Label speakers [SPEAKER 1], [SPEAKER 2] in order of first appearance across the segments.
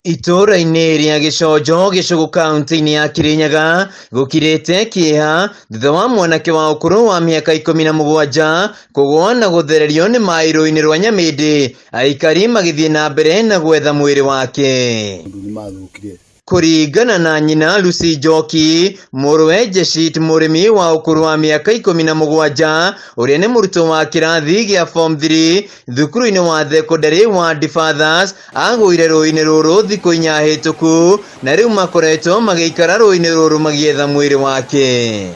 [SPEAKER 1] Itũra-inĩ rĩa Gĩconjo Gĩcũgũ kaunti-inĩ ya Kirinyaga gũkirĩte kĩeha thutha wa mwanake wa ũkũrũ wa mĩaka 17 kũgũa na gũthererio nĩ maĩ rũĩ-inĩ rwa Nyamĩndĩ, aikari magĩthiĩ na mbere na gwetha mwĩrĩ wake. Kũringana na nyina Lucy Njoki, mũrũwe Jeshit mũrĩmi wa ũkũrũ wa mĩaka 17 ũrĩa nĩ mũrutwo wa kĩrathi gĩa form 3 thukuru-inĩ wa thekondarĩ wa Fathers agũire rũĩ-inĩ rũrũ thikũ 4 hĩtũku na rĩu makoretwo magĩikara rũĩ-inĩ rũrũ magĩetha mwĩrĩ wake.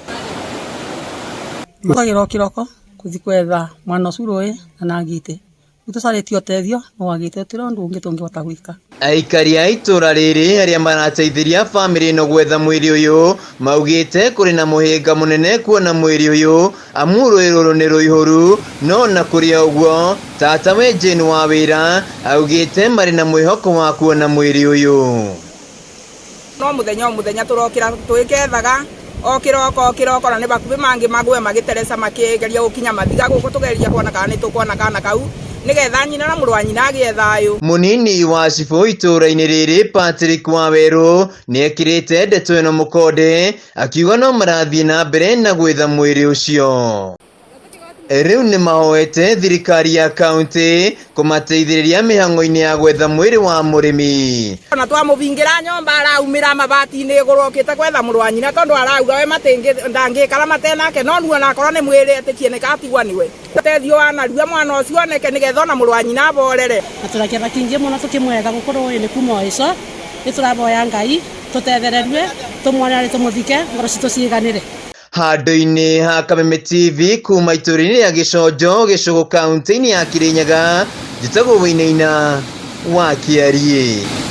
[SPEAKER 2] Mũkagĩra kĩroko kuthi kwetha mwana ũcio rũĩ na ngite tũcarĩtio ũteithio no wagĩte tũrĩ ũndũ ũngĩ tũngĩhota gwĩka.
[SPEAKER 1] Aikari a itũra rĩrĩ arĩa marateithĩria bamĩrĩ ĩno gwetha mwĩrĩ ũyũ maugĩte kũrĩ na mũhĩnga mũnene kuona mwĩrĩ ũyũ amu rũĩ rũrũ nĩ rũihũru, no na kũrĩ ũguo tatawe Jane wa wĩra augĩte marĩ na mwĩhoko wa kuona mwĩrĩ ũyũ.
[SPEAKER 3] No mũthenya tũrokĩra twĩkethaga o kĩroko na nĩ bakuhĩ mangĩ magwe magĩtereca makĩgeria gũkinya mathiga gũkũ tũgeria kuona kana nĩ tũkuona kana kau nĩgetha nyina na mũrũ wa nyina agĩe thayũ.
[SPEAKER 1] Mũnini wa cibũ itũra-inĩ rĩrĩ Patrick Waweru nĩekĩrĩte ndeto ĩno mũkonde akiuga no marathiĩ na mbere na gwetha mwĩrĩ ũcio. Rĩu nĩ mahoete thirikari ya kaunti kũmateithĩrĩria mĩhang'o-inĩ ya gwetha mwĩrĩ wa mũrĩmi.
[SPEAKER 3] Na twamũbingĩra nyũmba araumĩra mabati-inĩ igũrũ okĩte gwetha mũrũ wa nyina tondũ arauga we ndangĩikara matenake no nuona akorwo nĩ mwĩrĩ etĩkie nĩ katigwa nĩwe. Ũteithio wa narua mwana ũcio oneke nĩgetha ona mũrũ wa nyina aborere.
[SPEAKER 2] Na tũrakĩra kĩingĩ mũno tũkĩmwetha gũkorwo nĩ kuma ico nĩ tũraboya Ngai tũtethererue tũmwone arĩ tũmũthike ngoro citũ ciiganĩre.
[SPEAKER 1] Handũ-inĩ ha Kameme TV kuma itũra-inĩ rĩa Gĩconjo Gĩcũgũ kaunti-inĩ ya Kirinyaga, njĩtagwo Wĩinaina wa Kĩarie.